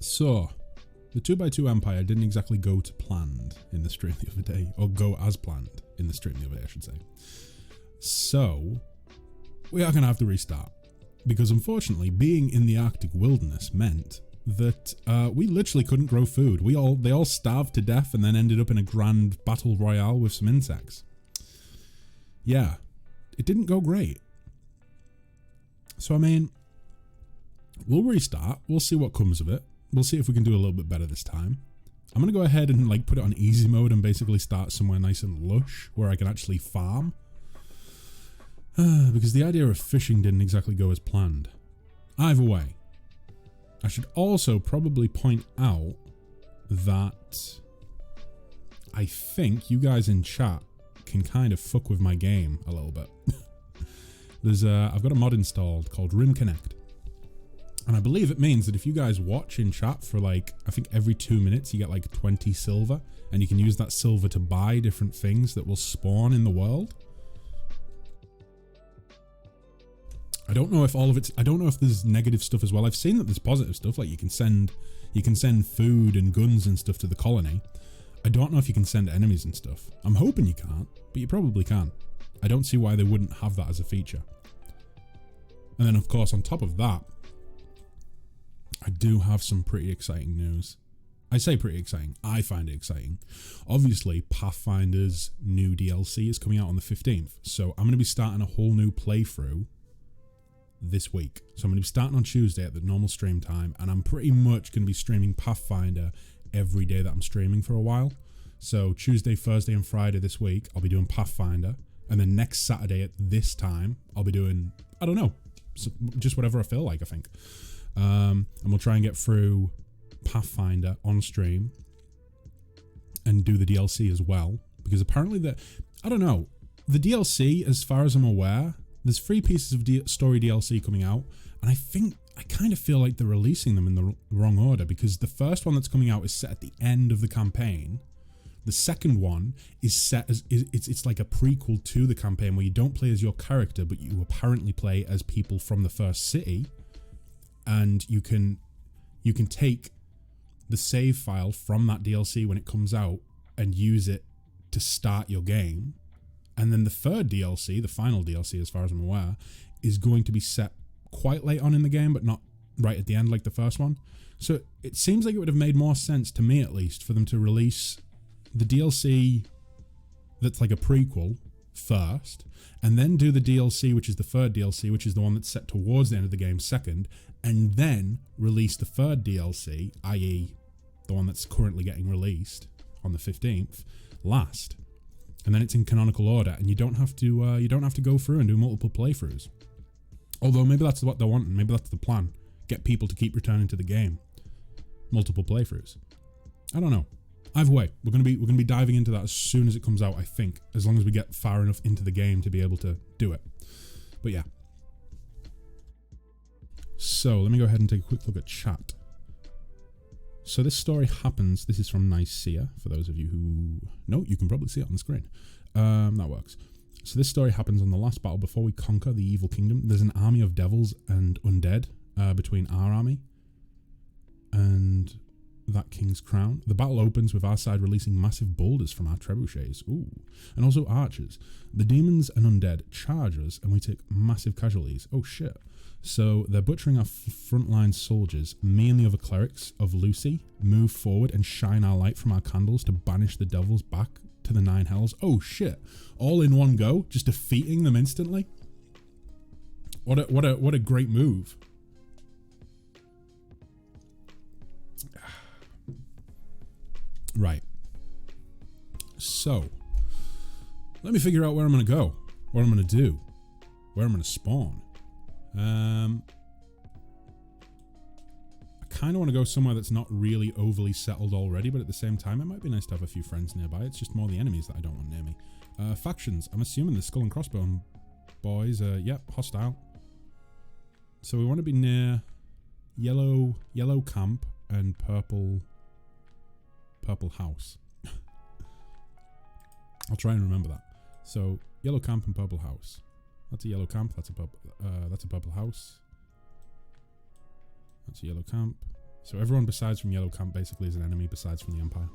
So, the 2x2 Empire didn't exactly go to planned in the stream the other day, or go as planned in the stream the other day, I should say. So, we are going to have to restart. Because unfortunately, being in the Arctic wilderness meant that we literally couldn't grow food. They all starved to death and then ended up in a grand battle royale with some insects. Yeah, it didn't go great. So, I mean, we'll restart. We'll see what comes of it. We'll see if we can do a little bit better this time. I'm going to go ahead and like put it on easy mode and basically start somewhere nice and lush where I can actually farm. Because the idea of fishing didn't exactly go as planned. Either way, I should also probably point out that I think you guys in chat can kind of fuck with my game a little bit. I've got a mod installed called Rimconnect. And I believe it means that if you guys watch in chat for like, I think every 2 minutes you get like 20 silver, and you can use that silver to buy different things that will spawn in the world. I don't know if all of it's, I don't know if there's negative stuff as well. I've seen that there's positive stuff, like you can send food and guns and stuff to the colony. I don't know if you can send enemies and stuff. I'm hoping you can't, but you probably can. I don't see why they wouldn't have that as a feature. And then of course on top of that, I do have some pretty exciting news. I say pretty exciting. I find it exciting. Obviously, Pathfinder's new DLC is coming out on the 15th. So I'm going to be starting a whole new playthrough this week. So I'm going to be starting on Tuesday at the normal stream time. And I'm pretty much going to be streaming Pathfinder every day that I'm streaming for a while. So Tuesday, Thursday and Friday this week, I'll be doing Pathfinder. And then next Saturday at this time, I'll be doing, I don't know, just whatever I feel like, I think. And we'll try and get through Pathfinder on stream and do the DLC as well, because apparently I don't know, the DLC, as far as I'm aware, there's 3 pieces of story DLC coming out, and I kind of feel like they're releasing them in the wrong order, because the first one that's coming out is set at the end of the campaign. The second one is set as it's like a prequel to the campaign where you don't play as your character, but you apparently play as people from the first city. And you can take the save file from that DLC when it comes out and use it to start your game. And then the third DLC, the final DLC as far as I'm aware, is going to be set quite late on in the game, but not right at the end like the first one. So it seems like it would have made more sense, to me at least, for them to release the DLC that's like a prequel first, and then do the DLC, which is the third DLC, which is the one that's set towards the end of the game second, and then release the third DLC, i.e. the one that's currently getting released on the 15th, last. And then it's in canonical order, and you don't have to go through and do multiple playthroughs. Although maybe that's what they're wanting, maybe that's the plan. Get people to keep returning to the game. Multiple playthroughs. I don't know. Either way, we're gonna be diving into that as soon as it comes out, I think, as long as we get far enough into the game to be able to do it. But yeah. So let me go ahead and take a quick look at chat. So this story happens, this is from Nicaea, for those of you who know, you can probably see it on the screen. That works. So this story happens on the last battle before we conquer the evil kingdom. There's an army of devils and undead between our army and that king's crown. The battle opens with our side releasing massive boulders from our trebuchets. Ooh. And also archers. The demons and undead charge us and we take massive casualties. Oh shit. So they're butchering our frontline soldiers. Me and the other clerics of Lucy move forward and shine our light from our candles to banish the devils back to the 9 hells. Oh shit. All in one go, just defeating them instantly. What a great move. Right. So, let me figure out where I'm going to go, what I'm going to do, where I'm going to spawn. I kind of want to go somewhere that's not really overly settled already, but at the same time, it might be nice to have a few friends nearby. It's just more the enemies that I don't want near me. Factions. I'm assuming the Skull and Crossbone boys are, yep, hostile. So we want to be near yellow camp and purple house. I'll try and remember that. So yellow camp and purple house. That's a yellow camp. That's a purple house. That's a yellow camp. So everyone besides from Yellow Camp basically is an enemy besides from the Empire.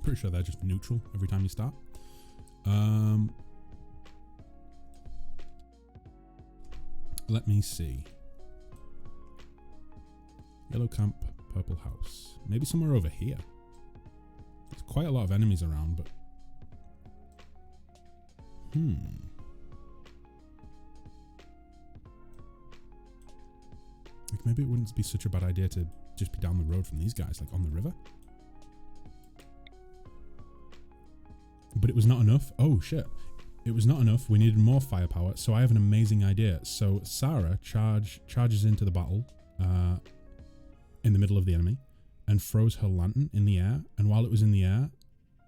Pretty sure they're just neutral every time you start. Let me see. Yellow Camp, Purple House. Maybe somewhere over here. There's quite a lot of enemies around, but... Like maybe it wouldn't be such a bad idea to just be down the road from these guys, like on the river. But it was not enough. Oh shit. It was not enough. We needed more firepower. So I have an amazing idea. So Sarah charges into the battle in the middle of the enemy and throws her lantern in the air. And while it was in the air,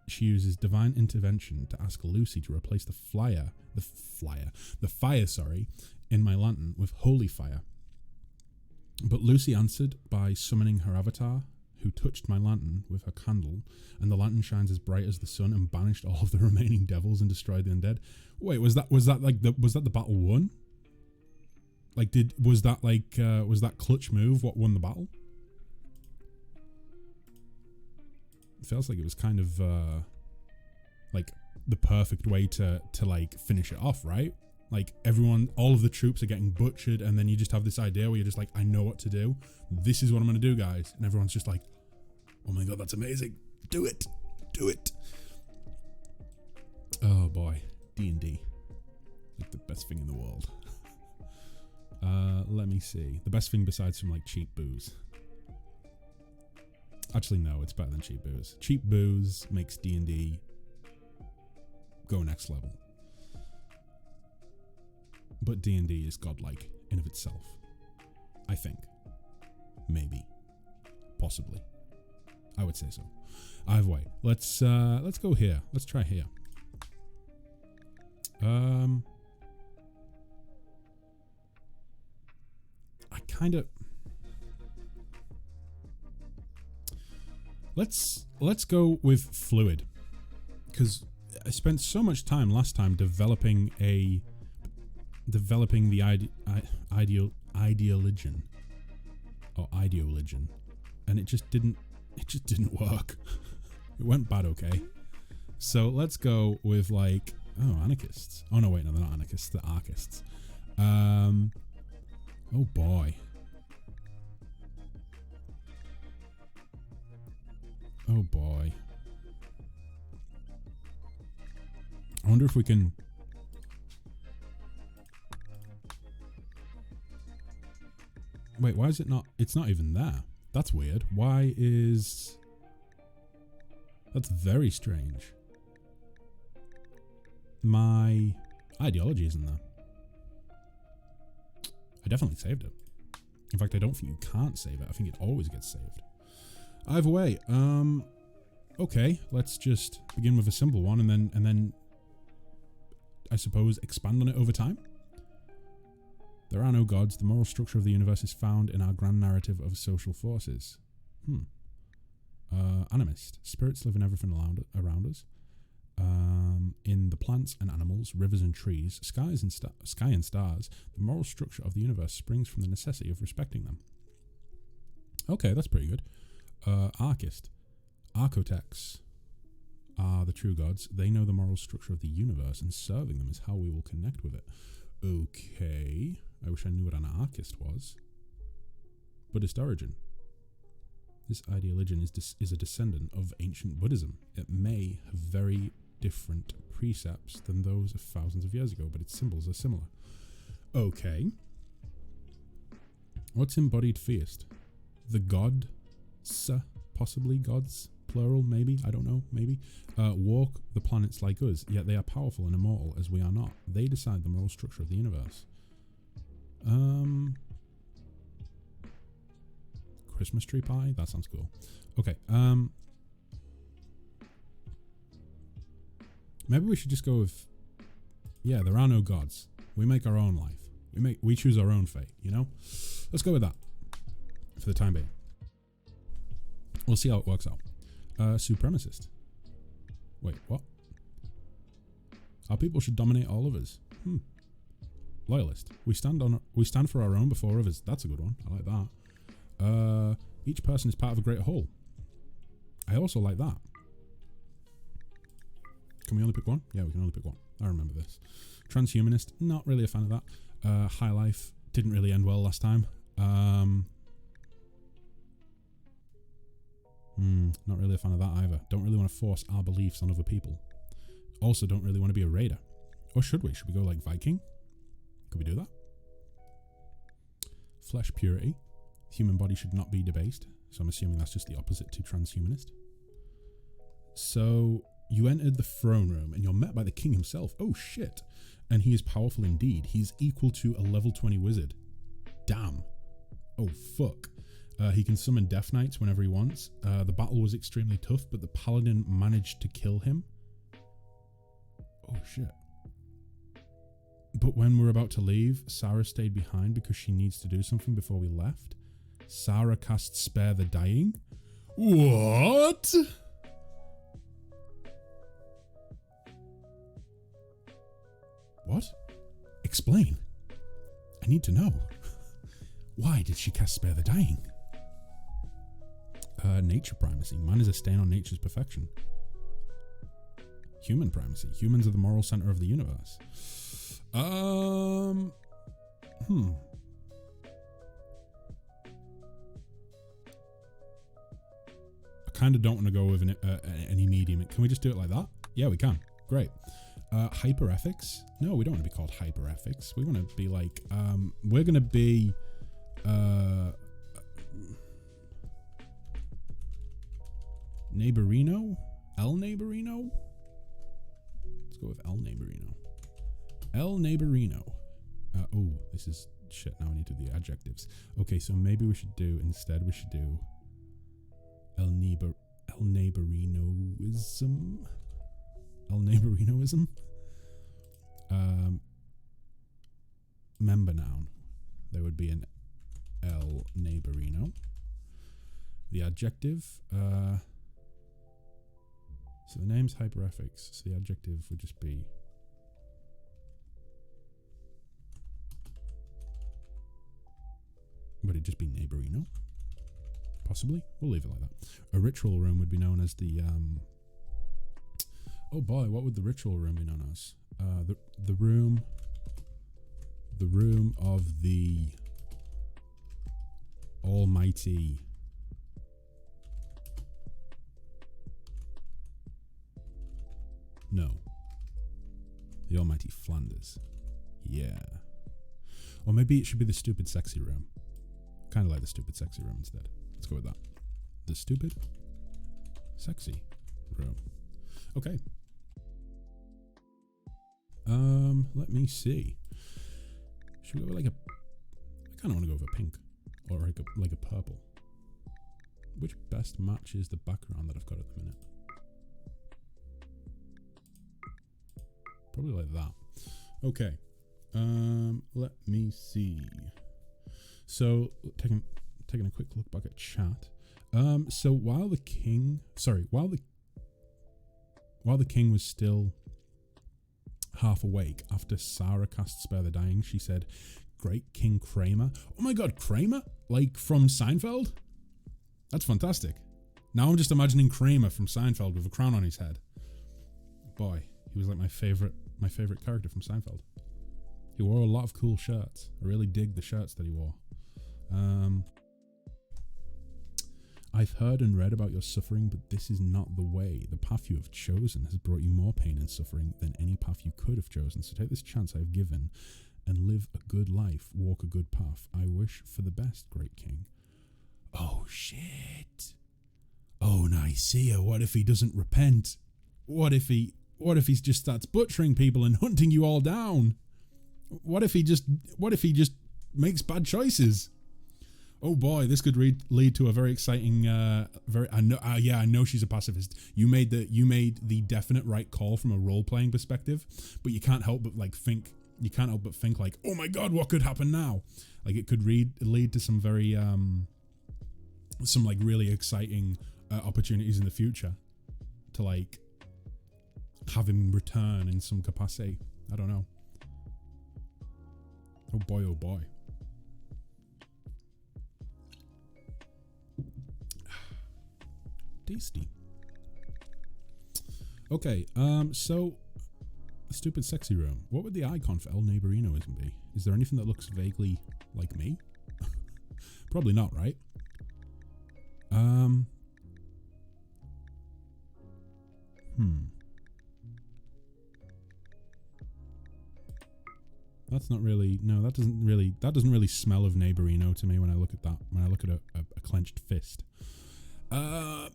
she uses divine intervention to ask Lucy to replace the fire, in my lantern with holy fire. But Lucy answered by summoning her avatar, who touched my lantern with her candle, and the lantern shines as bright as the sun and banished all of the remaining devils and destroyed the undead. Wait, was that the battle won? Like, was that clutch move what won the battle? It feels like it was kind of like the perfect way to like finish it off, right? Like everyone, all of the troops are getting butchered, and then you just have this idea where you're just like, I know what to do. This is what I'm going to do, guys. And everyone's just like, oh my god, that's amazing. Do it. Do it. Oh boy. D&D. Like the best thing in the world. Let me see. The best thing besides some like cheap booze. Actually, no, it's better than cheap booze. Cheap booze makes D&D go next level. But D&D is godlike in of itself. I think. Maybe. Possibly. I would say so. Either way, let's go here. Let's try here. I kind of... Let's go with fluid, because I spent so much time last time developing the ideologion, and it just didn't work. It went bad. Okay, so let's go with like anarchists. Oh no, wait, no, they're not anarchists. They're archists. Oh boy. Oh boy. I wonder if we can... Wait, why is it not... It's not even there. That's weird. Why is... That's very strange. My ideology isn't there. I definitely saved it. In fact, I don't think you can't save it. I think it always gets saved. Either way, okay, let's just begin with a simple one and then I suppose expand on it over time. There are no gods. The moral structure of the universe is found in our grand narrative of social forces. Animist. Spirits live in everything around us. In the plants and animals, rivers and trees, sky and stars, the moral structure of the universe springs from the necessity of respecting them. Okay, that's pretty good. Archist. Architects are the true gods. They know the moral structure of the universe, and serving them is how we will connect with it. Okay. I wish I knew what an archist was. Buddhist origin. This ideology is a descendant of ancient Buddhism. It may have very different precepts than those of thousands of years ago, but its symbols are similar. Okay. What's embodied theist? The god... possibly gods, plural, maybe, I don't know, maybe, walk the planets like us, yet they are powerful and immortal as we are not. They decide the moral structure of the universe. Christmas tree pie? That sounds cool. Okay, maybe we should just go with, yeah, there are no gods. We make our own life. We choose our own fate, you know? Let's go with that for the time being. We'll see how it works out. Supremacist. Wait, what? Our people should dominate all others. Loyalist. We stand for our own before others. That's a good one. I like that. Each person is part of a greater whole. I also like that. Can we only pick one? Yeah, we can only pick one. I remember this. Transhumanist, not really a fan of that. High life, didn't really end well last time. Not really a fan of that either. Don't really want to force our beliefs on other people. Also, don't really want to be a raider. Or should we? Should we go like Viking? Could we do that? Flesh purity. Human body should not be debased. So I'm assuming that's just the opposite to transhumanist. So you entered the throne room and you're met by the king himself. Oh shit. And he is powerful indeed. He's equal to a level 20 wizard. Damn. Oh fuck. He can summon Death Knights whenever he wants. The battle was extremely tough, but the paladin managed to kill him. Oh shit. But when we're about to leave, Sarah stayed behind because she needs to do something before we left. Sarah cast Spare the Dying. What? What? Explain. I need to know. Why did she cast Spare the Dying? Nature primacy. Man is a stain on nature's perfection. Human primacy. Humans are the moral center of the universe. I kind of don't want to go with any medium. Can we just do it like that? Yeah, we can. Great. Hyperethics? No, we don't want to be called hyperethics. We want to be like, we're going to be, Neighborino? El Neighborino? Let's go with El Neighborino. El Neighborino. Oh, this is shit. Now I need to do the adjectives. Okay, so maybe we should do, instead we should do El Neighborinoism. El Neighborinoism. Member noun. There would be an El Neighborino. The adjective, so the name's hyperethics, so the adjective would just be would it just be neighborino? Possibly. We'll leave it like that. A ritual room would be known as the oh boy, what would the ritual room be known as? The room of the almighty no. The almighty Flanders. Yeah. Or maybe it should be the stupid sexy room. Kind of like the stupid sexy room instead. Let's go with that. The stupid sexy room. Okay. Let me see. Should we go with like a... I kind of want to go with a pink. Or like a purple. Which best matches the background that I've got at the minute? Probably like that. Okay. Let me see. So taking a quick look back at chat. So while the king was still half awake after Sarah cast Spare the Dying, she said, "Great King Kramer." Oh my god, Kramer? Like from Seinfeld? That's fantastic. Now I'm just imagining Kramer from Seinfeld with a crown on his head. Boy, he was like my favorite character from Seinfeld. He wore a lot of cool shirts. I really dig the shirts that he wore. I've heard and read about your suffering, but this is not the way. The path you have chosen has brought you more pain and suffering than any path you could have chosen. So take this chance I have given and live a good life, walk a good path. I wish for the best, great king. Oh shit. Oh Nicaea, what if he doesn't repent? What if he just starts butchering people and hunting you all down? What if he just makes bad choices? Oh boy, this could lead to a very exciting. I know she's a pacifist. You made the definite right call from a role playing perspective, but you can't help but think like, oh my god, what could happen now? Like it could lead to some very some like really exciting opportunities in the future to like have him return in some capacity. I don't know. Oh boy, oh boy. Tasty. Okay, so the stupid sexy room. What would the icon for El Neighborinoism be? Is there anything that looks vaguely like me? Probably not, right? That's not really, no, that doesn't really smell of Neighborino to me when I look at that, when I look at a clenched fist.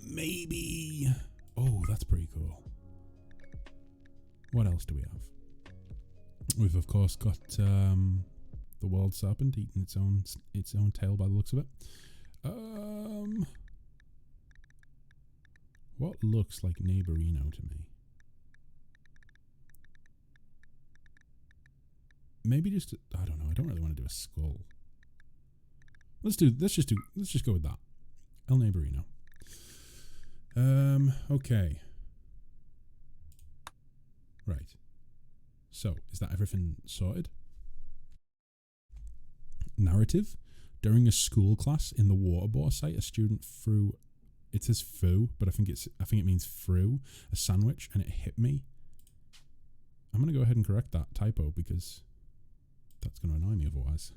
Maybe, oh, that's pretty cool. What else do we have? We've of course got the world serpent eating its own tail by the looks of it. What looks like Neighborino to me? Maybe just, I don't know. I don't really want to do a skull. Let's just go with that. El Neighborino. Okay. Right. So, is that everything sorted? Narrative. During a school class in the water bore site, a student threw, it says foo, but I think it means threw a sandwich and it hit me. I'm going to go ahead and correct that typo because that's going to annoy me otherwise.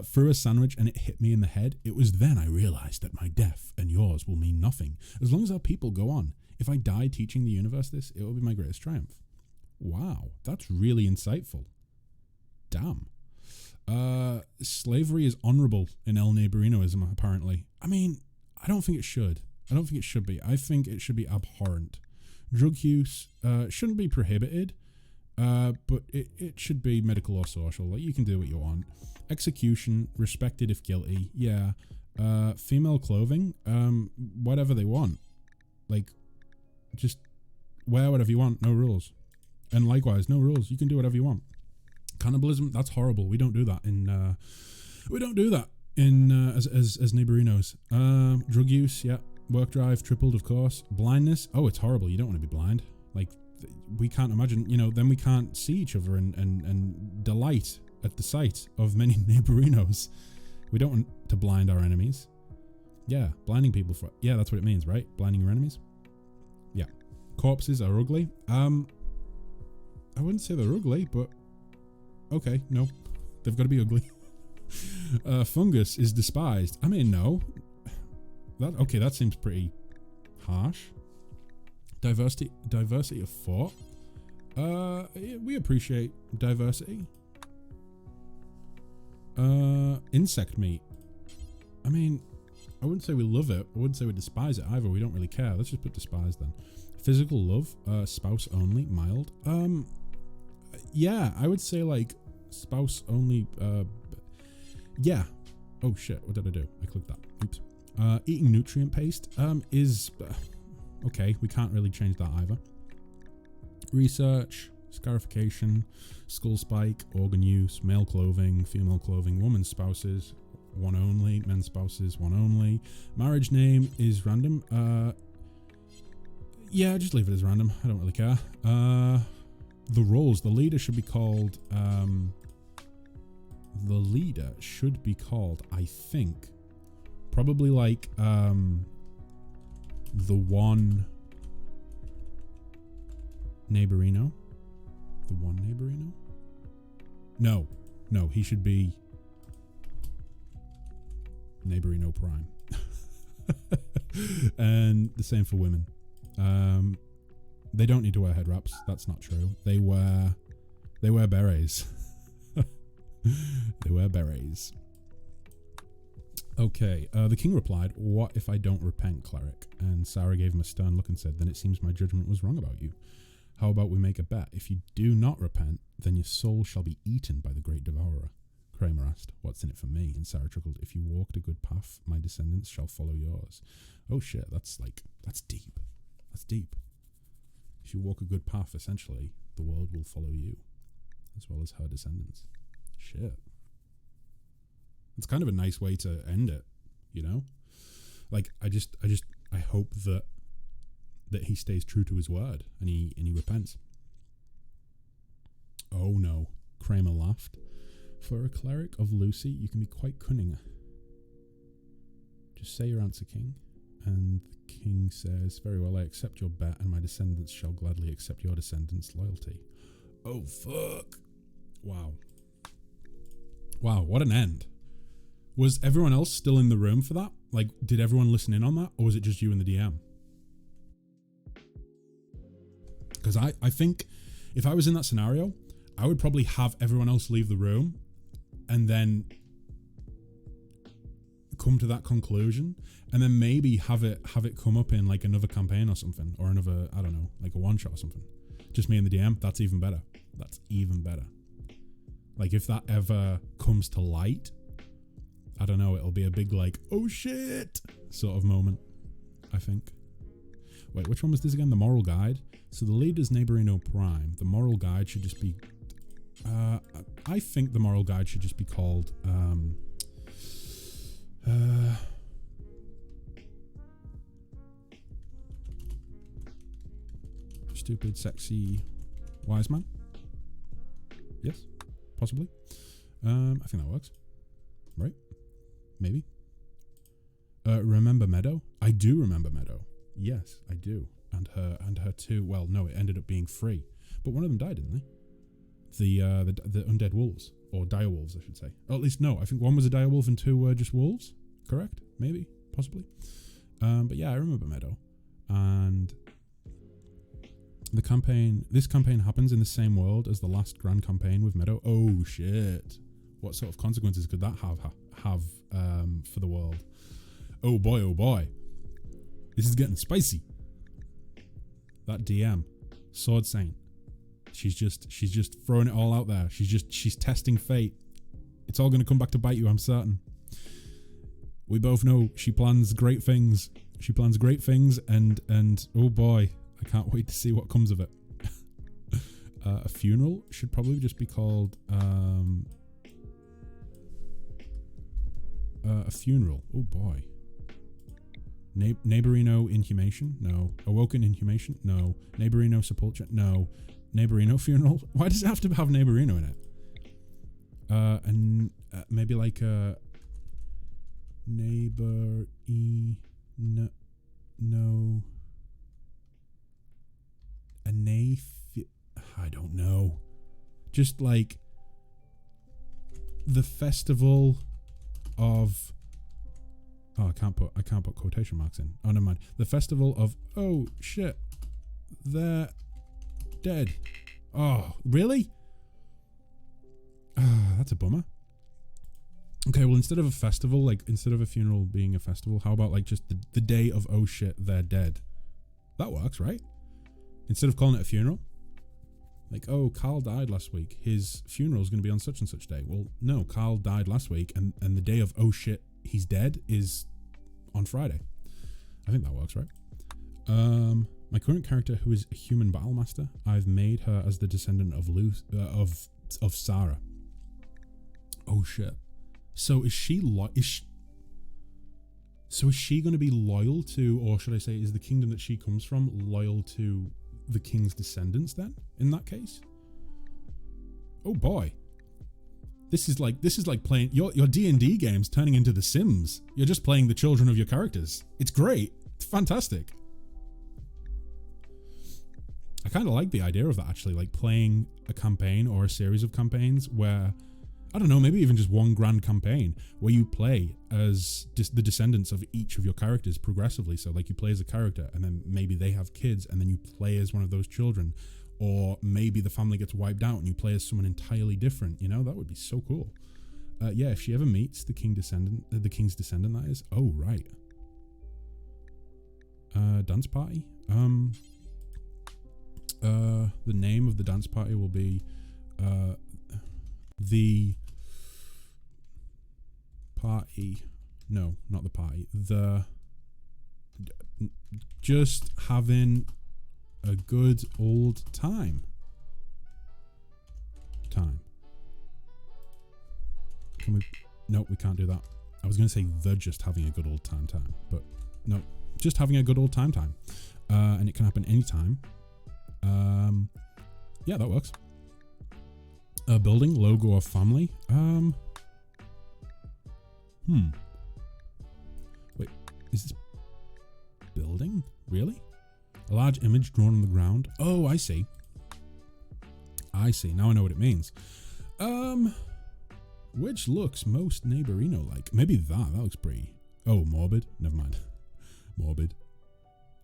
Threw a sandwich and it hit me in the head. It was then I realized that my death and yours will mean nothing as long as our people go on. If I die teaching the universe this, it will be my greatest triumph. Wow, that's really insightful. Damn. Slavery is honorable in El Neighborinoism, apparently. I mean, I don't think it should. I don't think it should be. I think it should be abhorrent. Drug use shouldn't be prohibited, but it should be medical or social. Like, you can do what you want. Execution, respected if guilty. Yeah. Female clothing, whatever they want. Like, just wear whatever you want, no rules. And likewise, no rules. You can do whatever you want. Cannibalism, that's horrible. We don't do that in as neighborinos. Drug use, yeah. Work drive tripled, of course. Blindness, oh, it's horrible. You don't want to be blind. Like, we can't imagine, then we can't see each other and delight at the sight of many neighborinos. We don't want to blind our enemies. Yeah, blinding people yeah, that's what it means, right? Blinding your enemies. Yeah. Corpses are ugly. I wouldn't say they're ugly, but okay, no, they've got to be ugly. Fungus is despised. I mean, no. That seems pretty harsh. Diversity of thought. We appreciate diversity. Insect meat. I mean, I wouldn't say we love it. I wouldn't say we despise it either. We don't really care. Let's just put despise then. Physical love. Spouse only. Mild. Yeah, I would say like spouse only. Yeah. Oh shit, what did I do? I clicked that. Oops. Eating nutrient paste is okay, we can't really change that either. Research, scarification, skull spike, organ use, male clothing, female clothing, woman's spouses, one only, men's spouses, one only. Marriage name is random. Yeah, just leave it as random. I don't really care. The roles, the leader should be called I think, probably like the one neighborino. The one neighborino? No, he should be neighborino prime. And the same for women. They don't need to wear head wraps. That's not true. They wear berets. They wear berets. Okay, the king replied, "What if I don't repent, cleric?" And Sarah gave him a stern look and said, "Then it seems my judgment was wrong about you. How about we make a bet? If you do not repent, then your soul shall be eaten by the great devourer." Kramer asked, "What's in it for me?" And Sarah chuckled, "If you walked a good path, my descendants shall follow yours." Oh shit, that's deep. That's deep. If you walk a good path, essentially, the world will follow you, as well as her descendants. Shit. It's kind of a nice way to end it, Like, I hope that he stays true to his word and he repents. Oh no, Kramer laughed. For a cleric of Lucy, you can be quite cunning. Just say your answer, king. And the king says, very well, I accept your bet, and my descendants shall gladly accept your descendants' loyalty. Oh, fuck. Wow. Wow, what an end. Was everyone else still in the room for that? Like, did everyone listen in on that? Or was it just you and the DM? Because I think if I was in that scenario, I would probably have everyone else leave the room and then come to that conclusion, and then maybe have it come up in like another campaign or something, or another, I don't know, like a one shot or something. Just me and the DM. That's even better. That's even better. Like if that ever comes to light, I don't know, it'll be a big like, oh shit sort of moment, I think. Wait, which one was this again? The moral guide. So the leader's Neighborino Prime. The moral guide should just be I think the moral guide should just be called stupid, sexy, wise man. Yes, possibly. I think that works. Right? Maybe. Remember Meadow? I do remember Meadow. Yes, I do. And her too. Well, no, it ended up being free. But one of them died, didn't they? The undead wolves, or dire wolves, I should say. Or at least no, I think one was a dire wolf and two were just wolves. Correct? Maybe, possibly. But yeah, I remember Meadow. And this campaign happens in the same world as the last grand campaign with Meadow. Oh shit! What sort of consequences could that have for the world? Oh boy! This is getting spicy. That DM, Sword Saint. She's just throwing it all out there. She's testing fate. It's all going to come back to bite you, I'm certain. We both know she plans great things. And oh boy, I can't wait to see what comes of it. A funeral should probably just be called a funeral. Oh boy. Neighborino Inhumation? No. Awoken Inhumation? No. Neighborino Sepulture? No. Neighborino Funeral? Why does it have to have Neighborino in it? And maybe like a I don't know. Just like the festival of. Oh, I can't put quotation marks in. Oh, never mind. The festival of. Oh shit, they're dead. Oh, really? That's a bummer. Okay, well, instead of a festival, like instead of a funeral being a festival, how about like just the day of oh shit, they're dead? That works, right? Instead of calling it a funeral, like, oh, Carl died last week. His funeral is going to be on such and such day. Well, no, Carl died last week, and the day of oh shit, he's dead is on Friday. I think that works, right? My current character, who is a human battle master, I've made her as the descendant of of Sarah. Oh shit. So is she going to be loyal to, or should I say, is the kingdom that she comes from loyal to the king's descendants then, in that case? Oh boy. This is like playing your D&D games turning into The Sims. You're just playing the children of your characters. It's great. It's fantastic. I kind of like the idea of that, actually, like playing a campaign or a series of campaigns where, I don't know, maybe even just one grand campaign where you play as the descendants of each of your characters progressively. So like you play as a character and then maybe they have kids and then you play as one of those children, or maybe the family gets wiped out and you play as someone entirely different. You know, that would be so cool. Yeah, if she ever meets the king's descendant, that is. Oh, right. Dance party. The name of the dance party will be the party. No, not the party. Just having a good old time. Can we? No, we can't do that. I was going to say just having a good old time, but no, just having a good old time. And it can happen anytime. Yeah, that works. A building, logo, or family. Wait, is this? building? Really? A large image drawn on the ground? Oh, I see. I see. Now I know what it means. Which looks most neighborino-like? Maybe that. That looks pretty... Oh, morbid? Never mind. Morbid.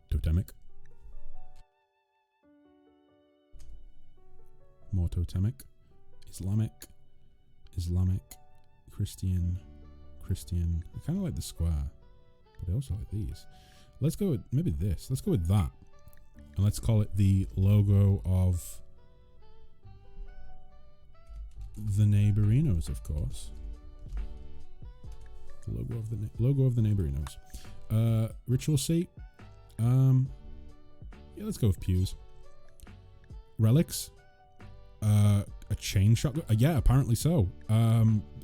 Totemic. More totemic. Islamic. Christian. I kind of like the square, but I also like these. Let's go with maybe this. Let's go with that. And let's call it the logo of the neighborinos, of course. The logo of the neighborinos. Ritual seat. Yeah, let's go with pews. Relics. A chain shotgun. Yeah, apparently so.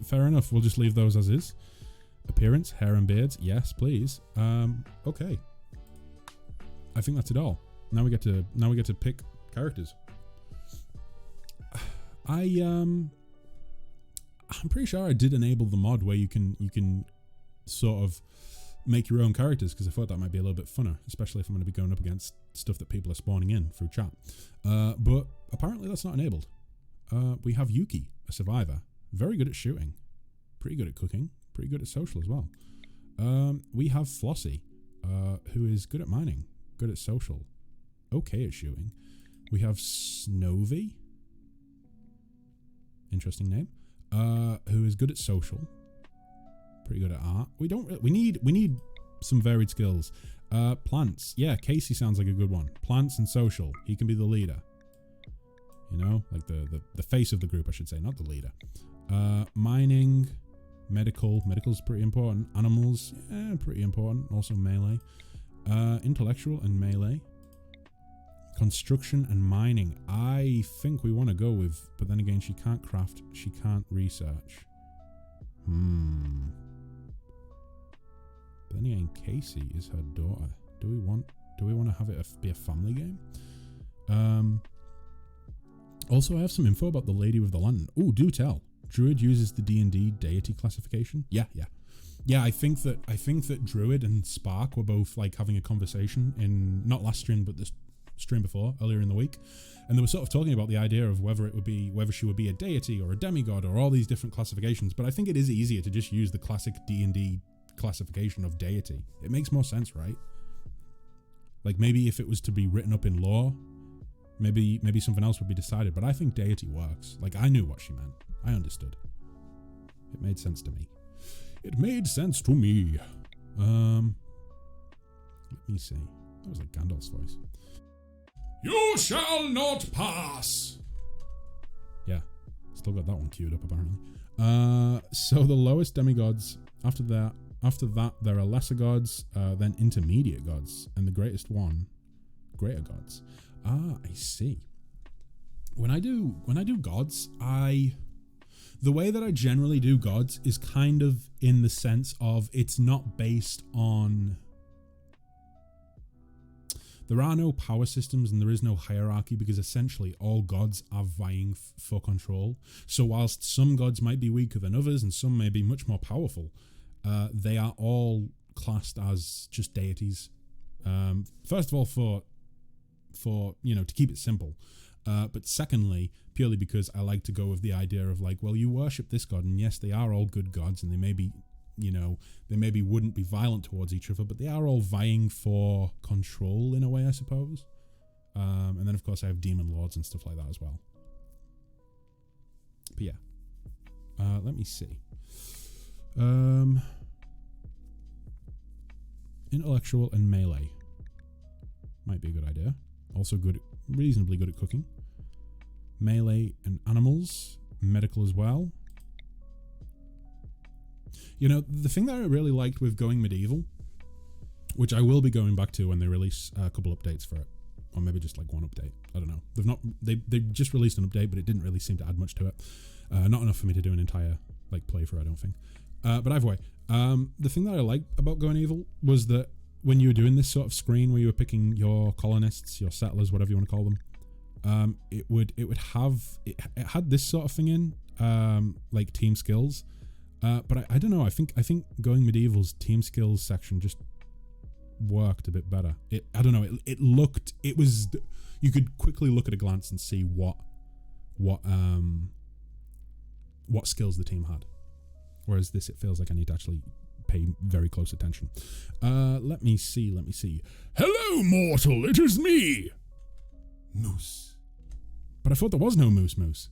Fair enough. We'll just leave those as is. Appearance, hair and beards. Yes, please. Okay. I think that's it all. Now we get to pick characters. I'm pretty sure I did enable the mod where you can sort of make your own characters, because I thought that might be a little bit funner, especially if I'm going to be going up against stuff that people are spawning in through chat. But apparently that's not enabled. We have Yuki, a survivor, very good at shooting, pretty good at cooking, pretty good at social as well. We have Flossie, who is good at mining, good at social, okay at shooting. We have Snowy, interesting name, who is good at social, pretty good at art. We need some varied skills. Plants, yeah, Casey sounds like a good one. Plants and social, he can be the leader. You know, like the face of the group, I should say, not the leader. Mining, medical's pretty important. Animals, yeah, pretty important. Also melee. Intellectual and melee. Construction and mining, I think we want to go with, but then again, she can't craft, she can't research. But then again, Casey is her daughter. Do we want to have it be a family game? Also, I have some info about the lady with the lantern. Oh, do tell. Druid uses the D&D deity classification. Yeah. I think that Druid and Spark were both like having a conversation in not last stream, but the stream before, earlier in the week, and they were sort of talking about the idea of whether she would be a deity or a demigod or all these different classifications. But I think it is easier to just use the classic D&D classification of deity. It makes more sense, right? Like maybe if it was to be written up in lore, maybe something else would be decided, but I think deity works. Like I knew what she meant. I understood. It made sense to me. It made sense to me. Let me see. That was like Gandalf's voice. You shall not pass. Yeah, still got that one queued up apparently. So the lowest demigods. After that, there are lesser gods, then intermediate gods, and the greatest one, greater gods. Ah, I see. When I do gods, the way that I generally do gods is kind of in the sense of it's not based on... There are no power systems and there is no hierarchy because essentially all gods are vying for control. So whilst some gods might be weaker than others and some may be much more powerful, they are all classed as just deities. First of all, for to keep it simple. But secondly, purely because I like to go with the idea of like, well, you worship this god, and yes, they are all good gods, and they maybe wouldn't be violent towards each other, but they are all vying for control in a way, I suppose. And then of course I have demon lords and stuff like that as well. But yeah, let me see. Intellectual and melee might be a good idea. Also reasonably good at cooking. Melee and animals, medical as well. You know, the thing that I really liked with going medieval, which I will be going back to when they release a couple updates for it, or maybe just like one update. I don't know. They just released an update, but it didn't really seem to add much to it. Not enough for me to do an entire like playthrough, I don't think. But either way, the thing that I liked about going evil was that when you were doing this sort of screen where you were picking your colonists, your settlers, whatever you want to call them, it had this sort of thing in, like team skills. But I don't know. I think going medieval's team skills section just worked a bit better. I don't know. It was. You could quickly look at a glance and see what skills the team had. Whereas this, it feels like I need to actually pay very close attention. Let me see. Hello, mortal. It is me, Moose. But I thought there was no Moose.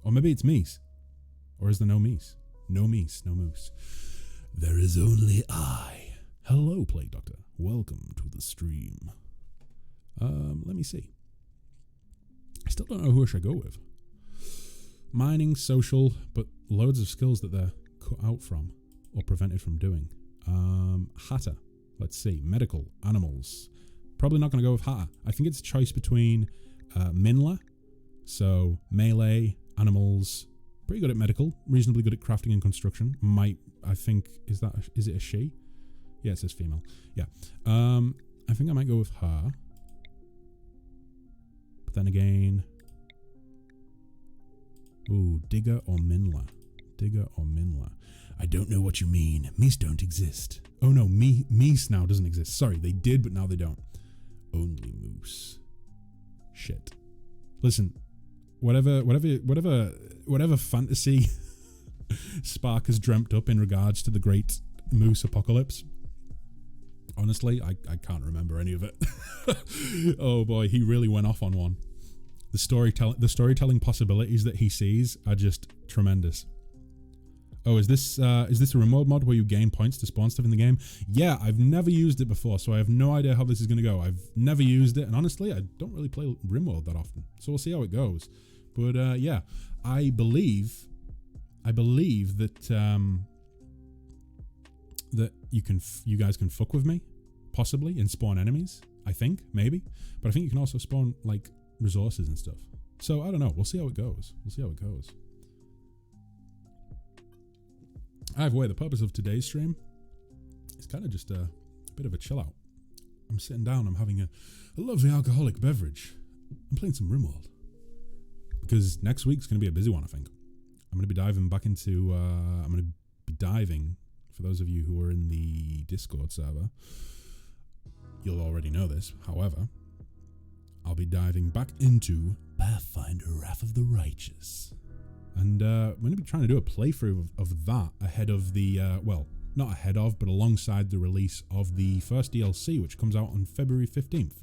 Or maybe it's Meese. Or is there no Meese? No Meese, no Moose. There is only I. Hello, Plague Doctor. Welcome to the stream. Let me see. I still don't know who I should go with. Mining, social, but loads of skills that they're cut out from or prevented from doing. Hatter. Let's see. Medical, animals. Probably not going to go with Hatter. I think it's a choice between Minla, so melee, animals, pretty good at medical, reasonably good at crafting and construction. Is it a she? Yeah, it says female. Yeah. I think I might go with her. But then again, ooh, Digger or Minla. I don't know what you mean. Meese don't exist. Oh no, Meese now doesn't exist. Sorry, they did, but now they don't. Only Moose. Shit. Listen, whatever fantasy Spark has dreamt up in regards to the great Moose apocalypse, honestly, I can't remember any of it. Oh boy, he really went off on one. The storytelling possibilities that he sees are just tremendous. Oh, is this a Rimworld mod where you gain points to spawn stuff in the game? Yeah, I've never used it before, so I have no idea how this is going to go. I've never used it, and honestly, I don't really play Rimworld that often, so we'll see how it goes. But yeah, I believe that that you guys can fuck with me, possibly, and spawn enemies. I think, maybe, but I think you can also spawn like resources and stuff. So I don't know. We'll see how it goes. Either way, the purpose of today's stream is kind of just a bit of a chill out. I'm sitting down, I'm having a lovely alcoholic beverage. I'm playing some Rimworld. Because next week's going to be a busy one, I think. I'm going to be diving back into... for those of you who are in the Discord server, you'll already know this. However, I'll be diving back into Pathfinder Wrath of the Righteous. And I'm going to be trying to do a playthrough of that ahead of the, not ahead of, but alongside the release of the first DLC, which comes out on February 15th.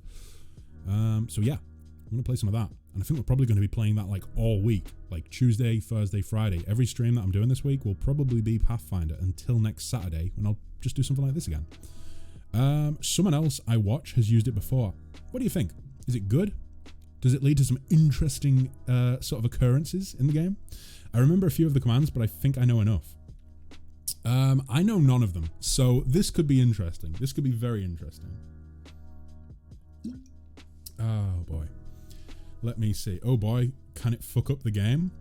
So yeah, I'm going to play some of that. And I think we're probably going to be playing that like all week, like Tuesday, Thursday, Friday. Every stream that I'm doing this week will probably be Pathfinder until next Saturday, when I'll just do something like this again. Someone else I watch has used it before. What do you think? Is it good? Does it lead to some interesting sort of occurrences in the game? I remember a few of the commands, but I think I know enough. I know none of them, so this could be interesting. This could be very interesting. Oh boy. Let me see. Oh boy, can it fuck up the game?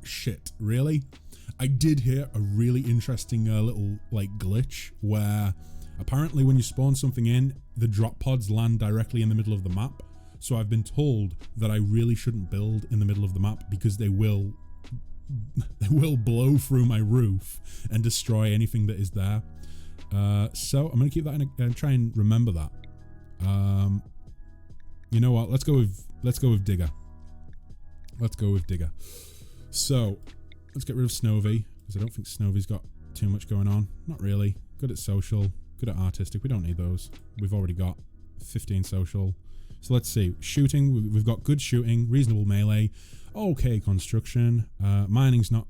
Shit, really? I did hear a really interesting little like glitch where apparently when you spawn something in, the drop pods land directly in the middle of the map. So I've been told that I really shouldn't build in the middle of the map because they will blow through my roof and destroy anything that is there. So I'm gonna keep that and try and remember that. You know what? Let's go with Digger. So let's get rid of Snovey because I don't think Snovey's got too much going on. Not really. Good at social. Good at artistic. We don't need those. We've already got 15 social. So let's see. Shooting. We've got good shooting. Reasonable melee. Okay construction. Mining's not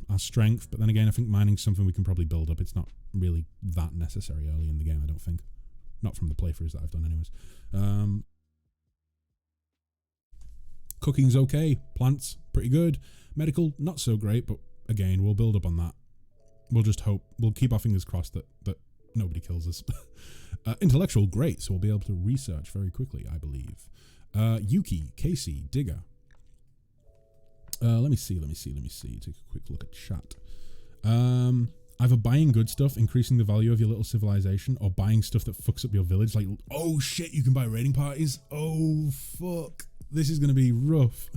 our strength, but then again, I think mining's something we can probably build up. It's not really that necessary early in the game, I don't think. Not from the playthroughs that I've done anyways. Cooking's okay. Plants, pretty good. Medical, not so great, but again, we'll build up on that. We'll just hope. We'll keep our fingers crossed that nobody kills us. Intellectual, great. So we'll be able to research very quickly, I believe. Yuki, Casey, Digger. Let me see. Take a quick look at chat. Either buying good stuff, increasing the value of your little civilization, or buying stuff that fucks up your village. Like, oh shit, you can buy raiding parties? Oh fuck. This is going to be rough.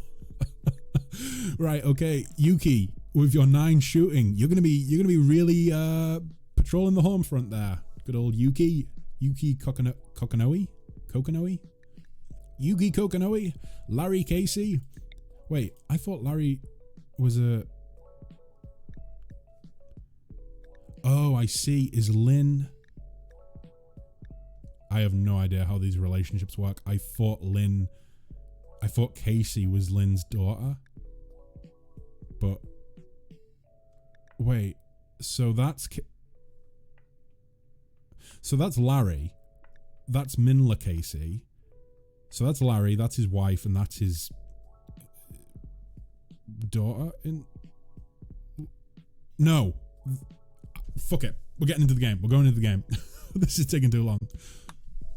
Right, okay. Yuki, with your 9 shooting, you're going to be really patrolling the home front there. Good old Yuki Kokonoi? Yuki Kokonoi? Larry Casey? Wait, I thought Larry was a... Oh, I see. Is Lynn... I have no idea how these relationships work. I thought Casey was Lynn's daughter. But... Wait, so that's Larry. That's Minla Casey. So that's Larry, that's his wife, and that's his daughter. No. Fuck it. We're getting into the game. We're going into the game. This is taking too long.